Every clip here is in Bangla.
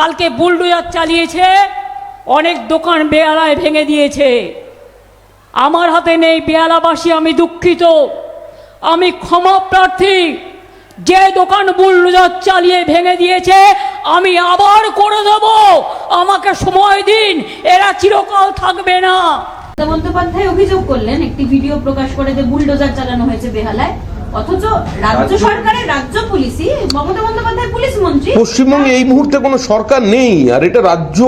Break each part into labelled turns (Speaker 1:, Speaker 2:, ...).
Speaker 1: কালকে বুলডোজার চালিয়েছে, অনেক দোকান বেহালায় ভেঙে দিয়েছে। আমার হাতে নেই বেহালাবাসী, আমি দুঃখিত, আমি ক্ষমা প্রার্থী। যে দোকান বুলডোজার চালিয়ে ভেঙে দিয়েছে আমি আবার করে দেব, আমাকে সময় দিন, এরা চিরকাল থাকবে না।
Speaker 2: মমতা বন্দ্যোপাধ্যায় অভিযোগ করলেন একটি ভিডিও প্রকাশ করে যে বুলডোজার চালানো হয়েছে বেহালায়, অথচ রাজ্য সরকারের রাজ্য পুলিশই, মমতা বন্দ্যোপাধ্যায় পুলিশ মন্ত্রী।
Speaker 3: পশ্চিমবঙ্গে এই মুহূর্তে কোনো সরকার নেই, আর এটা রাজ্য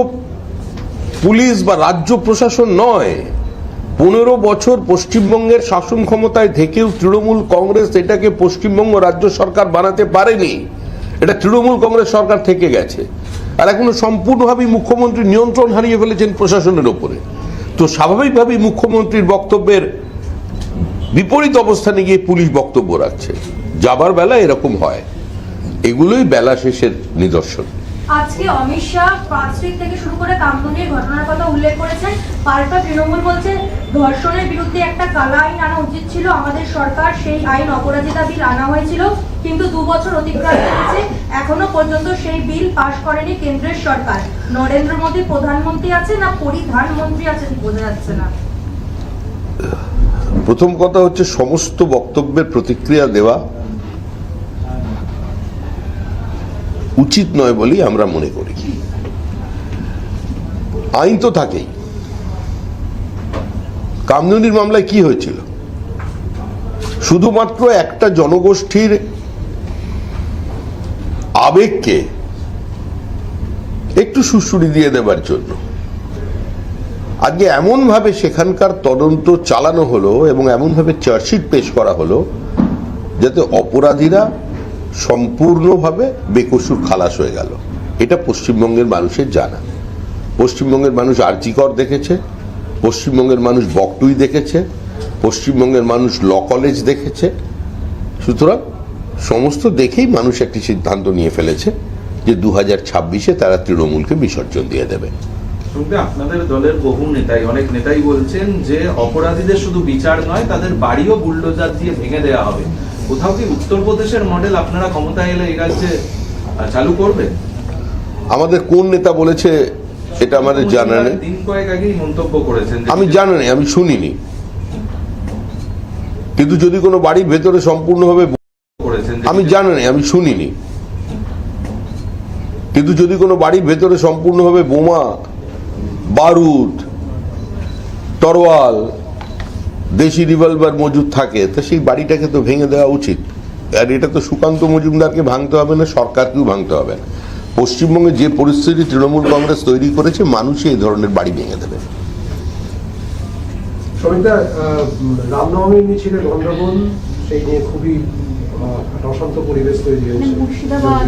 Speaker 3: পুলিশ বা রাজ্য প্রশাসন নয়। 15 বছর পশ্চিমবঙ্গের শাসন ক্ষমতায় থেকেও তৃণমূল কংগ্রেস এটাকে পশ্চিমবঙ্গ রাজ্য সরকার বানাতে পারেনি। এটা তৃণমূল কংগ্রেস সরকার থেকে গেছে, আর এখনো সম্পূর্ণভাবেই মুখ্যমন্ত্রী নিয়ন্ত্রণ হারিয়ে ফেলেছেন প্রশাসনের ওপরে। তো স্বাভাবিকভাবেই মুখ্যমন্ত্রীর বক্তব্যের বিপরীত অবস্থানে গিয়ে পুলিশ বক্তব্য রাখছে। যাবার বেলা এরকম হয়, এগুলোই বেলা শেষের নিদর্শন।
Speaker 2: আজকে অমিত শাহ পাঁচটিক থেকে শুরু করে কামদুনির ঘটনার কথা উল্লেখ করেছেন। পাল্টা তৃণমূল বলছে ধর্ষণের বিরুদ্ধে একটা কালা আইন আনা উচিত ছিল, আমাদের সরকার সেই আইন অপরাজিতা বিল আনা হয়েছিল, কিন্তু 2 বছর অতিক্রান্ত হয়েছে, এখনো পর্যন্ত সেই বিল পাশ করেনি কেন্দ্রের সরকার। নরেন্দ্র মোদী প্রধানমন্ত্রী আছে না পরিধানমন্ত্রী আছে বোঝা যাচ্ছে না।
Speaker 3: প্রথম কথা হচ্ছে, সমস্ত বক্তব্যের প্রতিক্রিয়া দেওয়া উচিত নয় বলেই আমরা মনে করি। আইন তো থাকেই। কামদুনির মামলায় কি হয়েছিল? শুধুমাত্র একটা জনগোষ্ঠীর আবেগকে একটু সুড়সুড়ি দিয়ে দেবার জন্য আজকে এমনভাবে সেখানকার তদন্ত চালানো হলো এবং এমনভাবে চার্জশিট পেশ করা হলো যাতে অপরাধীরা সম্পূর্ণভাবে বেকসুর খালাস হয়ে গেল। এটা পশ্চিমবঙ্গের মানুষের জানা। পশ্চিমবঙ্গের মানুষ আরজিকর দেখেছে, পশ্চিমবঙ্গের মানুষ বকটুই দেখেছে, পশ্চিমবঙ্গের মানুষ ল কলেজ দেখেছে। সুতরাং সমস্ত দেখেই মানুষ একটি সিদ্ধান্ত নিয়ে ফেলেছে যে 2026-এ তারা তৃণমূলকে বিসর্জন দিয়ে দেবে।
Speaker 4: আপনাদের দলের বহু নেতাই, অনেক নেতাই বলছেন যে অপরাধীদের শুধু বিচার নয়, তাদের বাড়িও বুলডোজার দিয়ে ভেঙে দেওয়া হবে। কোথাও কি উত্তরপ্রদেশের মডেল আপনারা ক্ষমতায় এলে এই রাজ্যে চালু করবেন?
Speaker 3: আমাদের কোন নেতা বলেছে এটা আমাদের জানা নেই।
Speaker 4: দিন কয়েক আগেই মন্তব্য করেছেন।
Speaker 3: আমি জানি না, আমি শুনিনি। কিন্তু যদি কোনো বাড়ির ভেতরে সম্পূর্ণভাবে
Speaker 4: করেছেন,
Speaker 3: আমি জানি না, আমি শুনিনি। কিন্তু যদি কোনো বাড়ির ভেতরে সম্পূর্ণভাবে বোমা, বারুদ, তরোয়াল, দেশি রিভলভার মজুদ থাকে, তা সেই বাড়িটাকে তো ভেঙে দেওয়া উচিত। আর এটা তো সুকান্ত মজুমদারকে ভাঙতে হবে না, সরকারকেও ভাঙতে হবে না। পশ্চিমবঙ্গে যে পরিস্থিতি তৃণমূল কংগ্রেস তৈরি করেছে, মানুষই এই ধরনের বাড়ি ভেঙে দেবে।
Speaker 5: সমিতা, রামনবমী মিছিলে গন্ডগোল, সেই নিয়ে খুবই অশান্ত পরিবেশ তৈরি হয়েছে
Speaker 2: মুর্শিদাবাদ,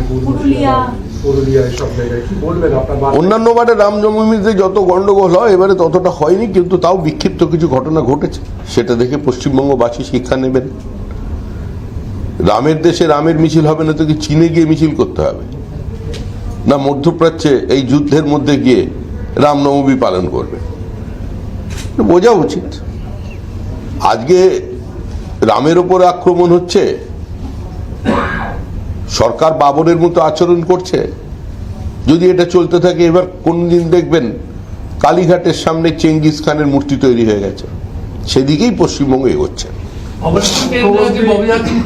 Speaker 5: পুরুলিয়া, সব জায়গায়। কি বলবেন আপনার?
Speaker 3: অন্যান্য বারে রামজন্মভূমিতে যত গন্ডগোল হয়, এবারে ততটা হয়নি, কিন্তু তাও বিক্ষিপ্ত কিছু ঘটনা ঘটেছে। সেটা দেখে পশ্চিমবঙ্গবাসী শিক্ষা নেবেন। রামের দেশে রামের মিছিল হবে না তো কি চীনে গিয়ে মিছিল করতে হবে? না মধ্যপ্রাচ্যে এই যুদ্ধের মধ্যে গিয়ে রামনবমী পালন করবে? বোঝা উচিত। আজকে রামের ওপর আক্রমণ হচ্ছে, সরকার বাবরের মতো আচরণ করছে। যদি এটা চলতে থাকে, এবার কোনদিন দেখবেন কালীঘাটের সামনে চেঙ্গিস খানের মূর্তি তৈরি হয়ে গেছে। সেদিকেই পশ্চিমবঙ্গ এগোচ্ছে।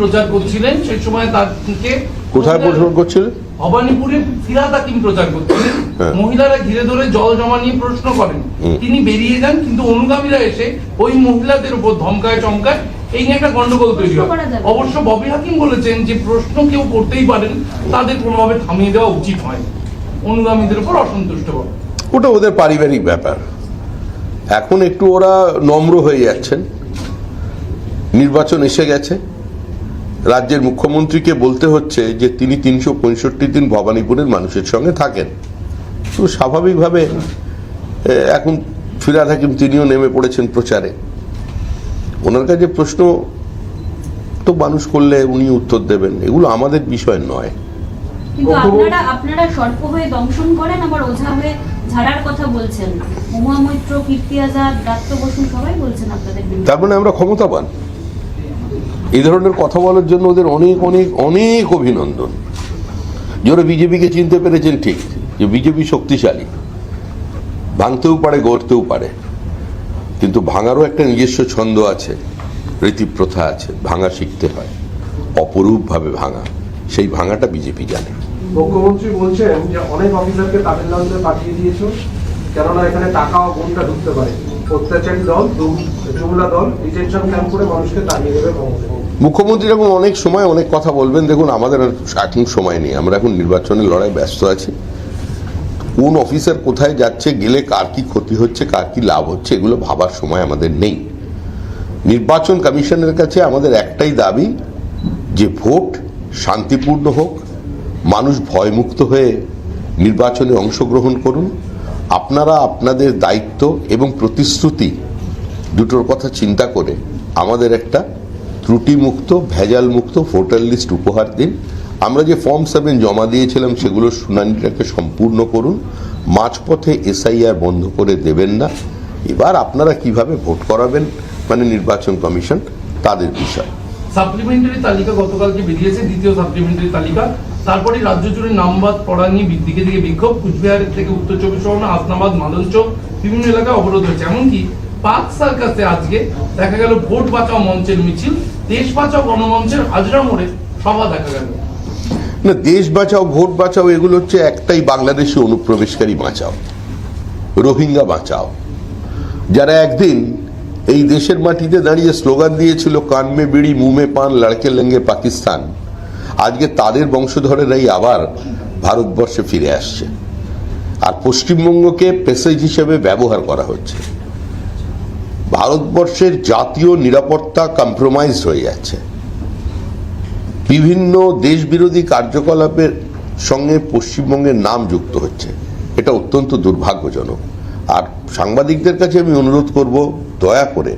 Speaker 6: প্রচার করছিলেন সেই সময় তাকে
Speaker 3: কোথায় প্রচার করছিলেন?
Speaker 6: ভবানীপুরে ফিরহাদ হাকিম প্রচার করছিলেন। মহিলারা ঘিরে ধরে জল জমা নিয়ে প্রশ্ন করেন, তিনি বেরিয়ে যান, কিন্তু অনুগামীরা এসে ওই মহিলাদের উপর ধমকায় চমকায়, এই নিয়ে একটা গন্ডগোল তৈরি হয়। অবশ্য ববি হাকিম বলেছেন যে প্রশ্ন কেউ করতেই পারেন, তাদের কোনোভাবে থামিয়ে দেওয়া উচিত হয়, অনুগামীদের উপর অসন্তুষ্ট হবে।
Speaker 3: ওটা ওদের পারিবারিক ব্যাপার। এখন একটু ওরা নম্র হয়ে যাচ্ছেন। নির্বাচন এসে গেছে, রাজ্যের মুখ্যমন্ত্রীকে বলতে হচ্ছে যে তিনি 365 দিন ভবানীপুরের মানুষের সঙ্গে থাকেন। তো স্বাভাবিকভাবে এখন ফিরহাদ হাকিম তিনিও নেমে পড়েছেন প্রচারে। ওনার কাছে প্রশ্ন তো মানুষ করলে উনি উত্তর দেবেন, এগুলো আমাদের বিষয় নয়।
Speaker 2: কিন্তু আপনারা সর্প হয়ে দংশন করেন, আবার ওঝা হয়ে ঝাড়ার কথা বলছেন। মহুয়া মৈত্র, কীর্তি আজাদ, দত্ত বসু সবাই বলছেন আপনাদের বিরুদ্ধে।
Speaker 3: তার মানে আমরা ক্ষমতাবান। এই ধরনের কথা বলার জন্য ওদের অনেক অনেক অনেক অভিনন্দন। যারা বিজেপিকে চিনতে পেরেছেন ঠিক, যে বিজেপি শক্তিশালী, ভাঙতেও পারে গড়তেও পারে, কিন্তু ভাঙারও একটা নিজস্ব ছন্দ আছে, রীতিপ্রথা আছে, ভাঙা শিখতে হয়, অপরূপভাবে ভাঙা, সেই ভাঙাটা বিজেপি জানে।
Speaker 5: মুখ্যমন্ত্রী বলছেন যে অনেক অফিসারকে তামিলনাড়ুতে পাঠিয়ে দিয়েছ, কেননা এখানে টাকা ও গুণটা ঢুকতে পারে, অত্যাচারী দল, জুমলা দল ডিটেনশন ক্যাম্প করে মানুষকে তাড়িয়ে দেবে ক্ষমতা।
Speaker 3: মুখ্যমন্ত্রী এখন অনেক সময় অনেক কথা বলবেন। দেখুন, আমাদের এখন সময় নেই, আমরা এখন নির্বাচনের লড়াই ব্যস্ত আছি। কোন অফিসার কোথায় যাচ্ছে, গেলে কার কি ক্ষতি হচ্ছে, কার কি লাভ হচ্ছে, এগুলো ভাবার সময় আমাদের নেই। নির্বাচন কমিশনের কাছে আমাদের একটাই দাবি যে ভোট শান্তিপূর্ণ হোক, মানুষ ভয়মুক্ত হয়ে নির্বাচনে অংশগ্রহণ করুন। আপনারা আপনাদের দায়িত্ব এবং প্রতিশ্রুতি দুটোর কথা চিন্তা করে আমাদের একটা ত্রুটিমুক্ত, ভেজালমুক্ত ভোটার লিস্ট উপহার দিন। আমরা যে ফর্ম 7 জমা দিয়েছিলাম সেগুলোর শুনানিটাকে সম্পূর্ণ করুন। মাঝপথে এসআইআর বন্ধ করে দেবেন না। এবার আপনারা কিভাবে ভোট করাবেন মানে নির্বাচন কমিশন, তাদের বিষয়।
Speaker 6: সাপ্লিমেন্টারি তালিকা গতকালকে বেরিয়েছে, দ্বিতীয় সাপ্লিমেন্টারি তালিকা। তারপরে রাজ্য জুড়ে নামবাদ পড়া নিয়ে দিকে দিকে বিক্ষোভ। কুচবিহারের থেকে উত্তর 24 পরগনা, হাসনাবাদ, মালঞ্চ বিভিন্ন এলাকায় অবরোধ হয়েছে। এমনকি পার্ক সার্কাসে আজকে দেখা গেল ভোট বাঁচাও মঞ্চের মিছিল, দেশ বাঁচাও গণমঞ্চের হাজরা মোড়ে সভা দেখা গেল।
Speaker 3: না, দেশ বাঁচাও, ভোট বাঁচাও এগুলো হচ্ছে একটাই, বাংলাদেশি অনুপ্রবেশকারী বাঁচাও, রোহিঙ্গা বাঁচাও। যারা একদিন এই দেশের মাটিতে দাঁড়িয়ে স্লোগান দিয়েছিল কান মে বিড়ি মুঁহ মে পান লড়কে লেঙ্গে পাকিস্তান, আজকে তাদের বংশধরেরাই আবার ভারতবর্ষে ফিরে আসছে। আর পশ্চিমবঙ্গকে প্যাসেজ হিসেবে ব্যবহার করা হচ্ছে। ভারতবর্ষের জাতীয় নিরাপত্তা কম্প্রোমাইজ হয়ে যাচ্ছে। বিভিন্ন দেশ বিরোধী কার্যকলাপের সঙ্গে পশ্চিমবঙ্গের নাম যুক্ত হচ্ছে। এটা অত্যন্ত দুর্ভাগ্যজনক। আর সাংবাদিকদের কাছে আমি অনুরোধ করব, দয়া করে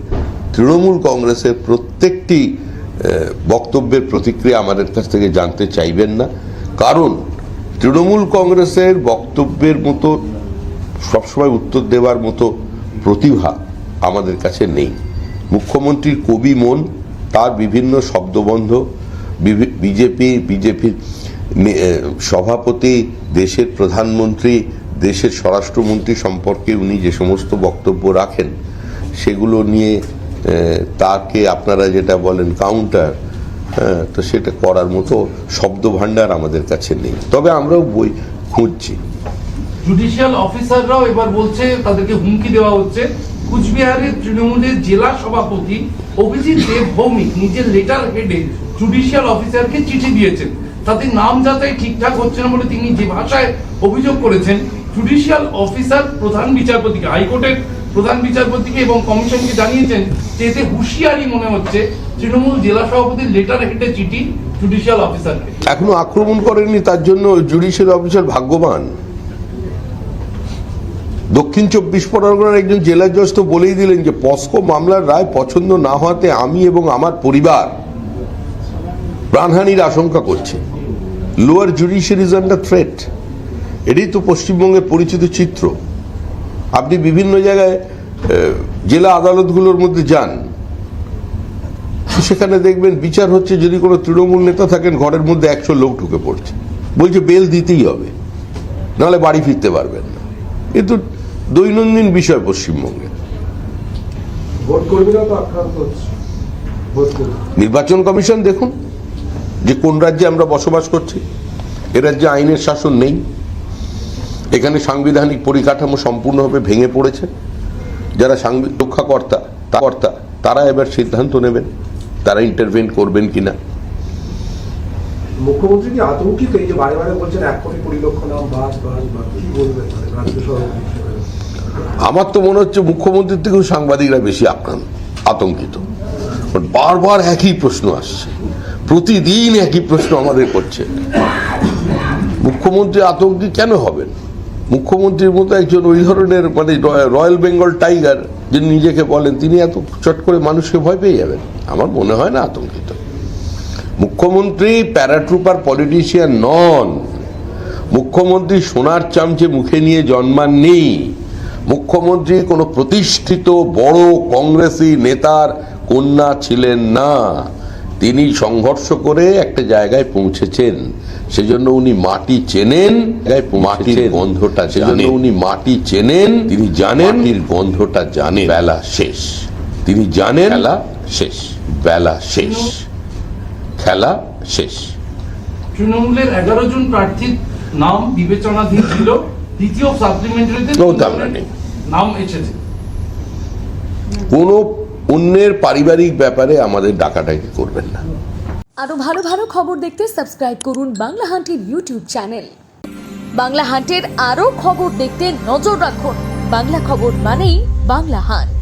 Speaker 3: তৃণমূল কংগ্রেসের প্রত্যেকটি বক্তব্যের প্রতিক্রিয়া আমাদের কাছ থেকে জানতে চাইবেন না, কারণ তৃণমূল কংগ্রেসের বক্তব্যের মতো সবসময় উত্তর দেওয়ার মতো প্রতিভা আমাদের কাছে নেই। মুখ্যমন্ত্রীর কবি মন, তার বিভিন্ন শব্দবন্ধ, বিজেপির সভাপতি, দেশের প্রধানমন্ত্রী, দেশের স্বরাষ্ট্রমন্ত্রী সম্পর্কে উনি যে সমস্ত বক্তব্য রাখেন সেগুলো নিয়ে তাকে আপনারা যেটা বলেন কাউন্টার, তো সেটা করার মতো শব্দ ভান্ডার আমাদের কাছে নেই। তবে আমরাও বই খুঁজছি।
Speaker 6: জুডিশিয়াল অফিসাররাও এবার বলছে তাদেরকে হুমকি দেওয়া হচ্ছে। কুচবিহারের তৃণমূলের জেলা সভাপতি অভিজিৎ দেব ভৌমিক নিজের লেটার হেডে জুডিশিয়াল অফিসারকে চিঠি দিয়েছেন। তাতে নাম যাচাই ঠিকঠাক হচ্ছে না বলে তিনি যে ভাষায় অভিযোগ করেছেন, জুডিশিয়াল অফিসার প্রধান বিচারপতিকে, হাইকোর্টের প্রধান বিচারপতিকে এবং কমিশনকে জানিয়েছেন যে এতে হুঁশিয়ারি মনে হচ্ছে তৃণমূল জেলা সভাপতির লেটার হেডে চিঠি জুডিশিয়াল অফিসারকে।
Speaker 3: এখনো আক্রমণ করেননি, তার জন্য জুডিশিয়াল অফিসার ভাগ্যবান। দক্ষিণ 24 পরগনার একজন জেলা জজ তো বলেই দিলেন যে পস্কো মামলার রায় পছন্দ না হওয়াতে আমি এবং আমার পরিবার প্রাণহানির আশঙ্কা করছি। Lower judiciary is under threat. এটাই তো পশ্চিমবঙ্গের পরিচিত চিত্র। আপনি বিভিন্ন জায়গায় জেলা আদালতগুলোর মধ্যে যান, সেখানে দেখবেন বিচার হচ্ছে, যদি কোনো তৃণমূল নেতা থাকেন ঘরের মধ্যে 100 লোক ঢুকে পড়ছে, বলছে বেল দিতেই হবে, নাহলে বাড়ি ফিরতে পারবেন না। কিন্তু দৈনন্দিন বিষয় পশ্চিমবঙ্গে।
Speaker 5: ভোট কর্মীরা তো আক্রান্ত হচ্ছে।
Speaker 3: নির্বাচন কমিশন দেখুন যে কোন রাজ্যে আমরা বসবাস করছি। এ রাজ্যে আইনের শাসন নেই, এখানে সাংবিধানিক পরিকাঠামো সম্পূর্ণভাবে ভেঙে পড়েছে। যারা রক্ষাকর্তা তারা এবার সিদ্ধান্ত নেবেন তারা ইন্টারভেন করবেন কিনা।
Speaker 5: মুখ্যমন্ত্রী কি আতঙ্কিত, এই যে বারে বারে বলছেন 1 কোটি 20 লক্ষ নাম বাস, কি বলবেন রাজ্য সভাপতি হিসেবে?
Speaker 3: আমার তো মনে হচ্ছে মুখ্যমন্ত্রীর থেকেও সাংবাদিকরা বেশি আতঙ্কিত। বারবার একই প্রশ্ন আসছে, প্রতিদিন একই প্রশ্ন আমাদের করছে। মুখ্যমন্ত্রী আতঙ্কি কেন হবেন? মুখ্যমন্ত্রীর মতো একজন ওই ধরনের মানে রয়্যাল বেঙ্গল টাইগার যিনি নিজেকে বলেন, তিনি এত চট করে মানুষকে ভয় পেয়ে যাবেন? আমার মনে হয় না আতঙ্কিত। মুখ্যমন্ত্রী প্যারাট্রুপার পলিটিশিয়ান নন। মুখ্যমন্ত্রী সোনার চামচে মুখে নিয়ে জন্মাননি। মুখ্যমন্ত্রী কোনো প্রতিষ্ঠিত বড় কংগ্রেসি নেতার কন্যা ছিলেন না। তিনি সংঘর্ষ করে একটা জায়গায় পৌঁছেছেন, সেজন্য উনি মাটি চেনেন, মাটির গন্ধটা, সেজন্য উনি মাটি চেনেন, তিনি জানেন মাটির গন্ধটা জানেন। বেলা শেষ, তিনি জানেন বেলা শেষ, বেলা শেষ, খেলা শেষ।
Speaker 6: তৃণমূলের 11 জন প্রার্থীর নাম বিবেচনাধীন ছিল, দ্বিতীয় সাপ্লিমেন্টারিতে নাম এসেছে।
Speaker 3: কোনো অন্যের পারিবারিক ব্যাপারে আমাদের ডাকাডাকি করবেন না।
Speaker 7: আরো ভালো ভালো খবর দেখতে সাবস্ক্রাইব করুন বাংলা হান্টের ইউটিউব চ্যানেল। বাংলা হান্টের আরো খবর দেখতে নজর রাখুন। বাংলা খবর মানেই বাংলা হান্ট।